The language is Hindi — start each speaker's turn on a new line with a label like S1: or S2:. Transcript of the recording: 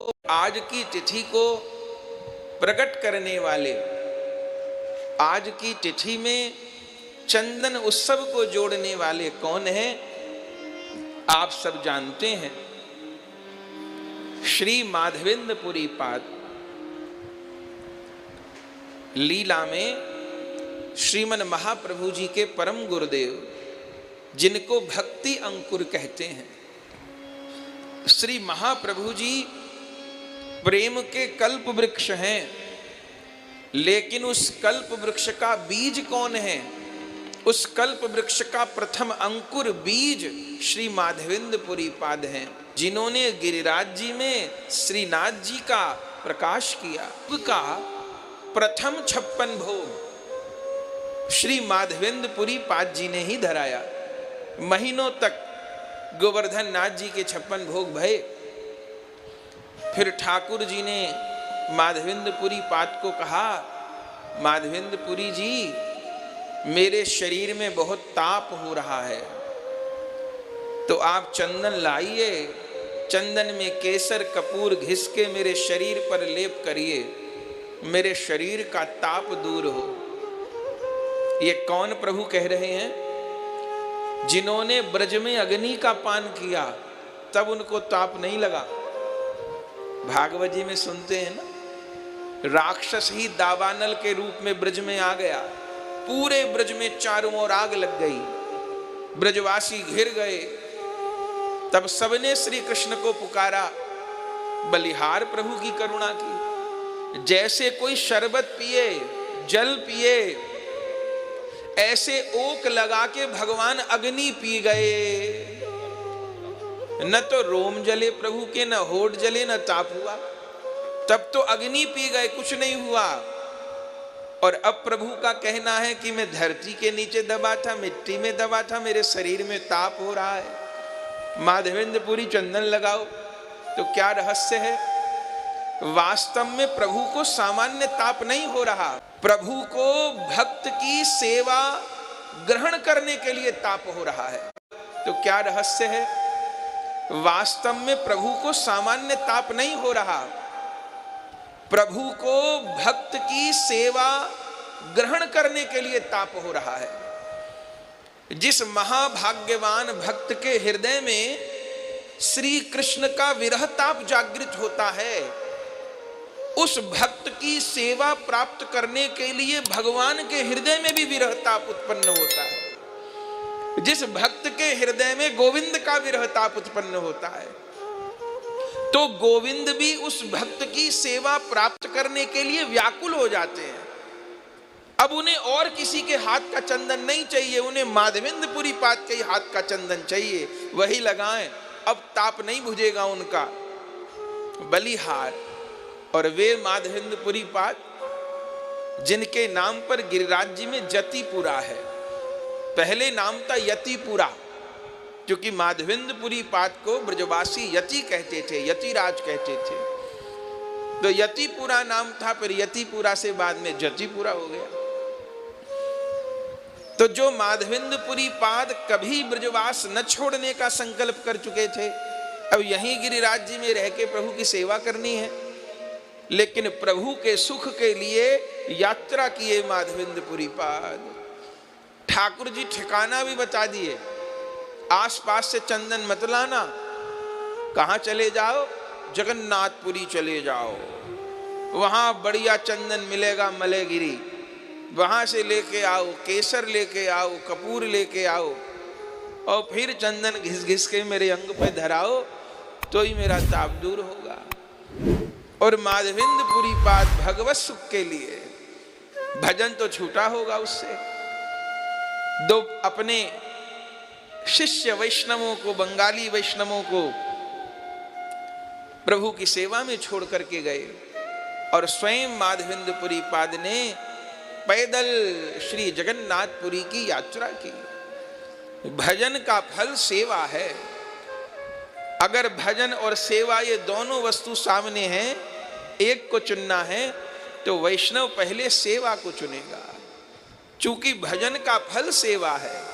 S1: आज की तिथि को प्रकट करने वाले, आज की तिथि में चंदन उत्सव को जोड़ने वाले कौन हैं? आप सब जानते हैं, श्री माधवेंद्रपुरी पाद। लीला में श्रीमन महाप्रभु जी के परम गुरुदेव, जिनको भक्ति अंकुर कहते हैं, श्री महाप्रभु जी प्रेम के कल्प वृक्ष हैं। लेकिन उस कल्प वृक्ष का बीज कौन है? उस कल्प वृक्ष का प्रथम अंकुर बीज श्री माधवेंद्रपुरी पाद हैं, जिन्होंने गिरिराज जी में श्रीनाथ जी का प्रकाश किया। उनका प्रथम 56 भोग श्री माधवेंद्रपुरी पाद जी ने ही धराया। महीनों तक गोवर्धन नाथ जी के 56 भोग भये। फिर ठाकुर जी ने माधवेंद्रपुरी पाद को कहा, माधवेंद्रपुरी जी, मेरे शरीर में बहुत ताप हो रहा है, तो आप चंदन लाइए, चंदन में केसर कपूर घिस के मेरे शरीर पर लेप करिए, मेरे शरीर का ताप दूर हो। ये कौन प्रभु कह रहे हैं? जिन्होंने ब्रज में अग्नि का पान किया, तब उनको ताप नहीं लगा। भागवत जी में सुनते हैं ना, राक्षस ही दावानल के रूप में ब्रज में आ गया, पूरे ब्रज में चारों ओर आग लग गई, ब्रजवासी घिर गए। तब सबने श्री कृष्ण को पुकारा, बलिहार प्रभु की करुणा की। जैसे कोई शरबत पिए, जल पिए, ऐसे ओक लगा के भगवान अग्नि पी गए। न तो रोम जले प्रभु के, न होठ जले, न ताप हुआ। तब तो अग्नि पी गए, कुछ नहीं हुआ। और अब प्रभु का कहना है कि मैं धरती के नीचे दबा था, मिट्टी में दबा था, मेरे शरीर में ताप हो रहा है। माधवेंद्रपुरी चंदन लगाओ। तो क्या रहस्य है? वास्तव में प्रभु को सामान्य ताप नहीं हो रहा, प्रभु को भक्त की सेवा ग्रहण करने के लिए ताप हो रहा है। तो क्या रहस्य है? वास्तव में प्रभु को सामान्य ताप नहीं हो रहा, प्रभु को भक्त की सेवा ग्रहण करने के लिए ताप हो रहा है। जिस महाभाग्यवान भक्त के हृदय में श्री कृष्ण का विरह ताप जागृत होता है, उस भक्त की सेवा प्राप्त करने के लिए भगवान के हृदय में भी विरह ताप उत्पन्न होता है। जिस भक्त के हृदय में गोविंद का विरह ताप उत्पन्न होता है, तो गोविंद भी उस भक्त की सेवा प्राप्त करने के लिए व्याकुल हो जाते हैं। अब उन्हें और किसी के हाथ का चंदन नहीं चाहिए, उन्हें माधवेंद्रपुरी पाद के हाथ का चंदन चाहिए, वही लगाएं। अब ताप नहीं बुझेगा उनका। बलिहार और वे माधवेंद्रपुरी पाद, जिनके नाम पर गिरिराज जी में जतिपुरा है। पहले नाम था यतिपुरा, क्योंकि माधवेंद्रपुरी पाद को ब्रजवासी यति कहते थे, यतिराज कहते थे। तो यतिपुरा नाम था, फिर यतिपुरा से बाद में जतिपुरा हो गया। तो जो माधवेंद्रपुरी पाद कभी ब्रजवास न छोड़ने का संकल्प कर चुके थे, अब यहीं गिरिराज जी में रह के प्रभु की सेवा करनी है। लेकिन प्रभु के सुख के लिए यात्रा किए माधवेंद्रपुरी पाद। ठाकुर जी ठिकाना भी बता दिए, आसपास से चंदन मत लाना। कहां चले जाओ? जगन्नाथपुरी चले जाओ, वहां बढ़िया चंदन मिलेगा, मलेगिरी, वहां से लेके आओ, केसर लेके आओ, कपूर लेके आओ, और फिर चंदन घिस घिस के मेरे अंग पे धराओ, तो ही मेरा ताप दूर होगा। और माधवेंद्रपुरी पाद भगवत सुख के लिए, भजन तो छूटा होगा उससे। दो अपने शिष्य वैष्णवों को, बंगाली वैष्णवों को प्रभु की सेवा में छोड़ करके गए, और स्वयं माधवेंद्रपुरी पाद ने पैदल श्री जगन्नाथपुरी की यात्रा की। भजन का फल सेवा है। अगर भजन और सेवा ये दोनों वस्तु सामने हैं, एक को चुनना है, तो वैष्णव पहले सेवा को चुनेगा, चूंकि भजन का फल सेवा है।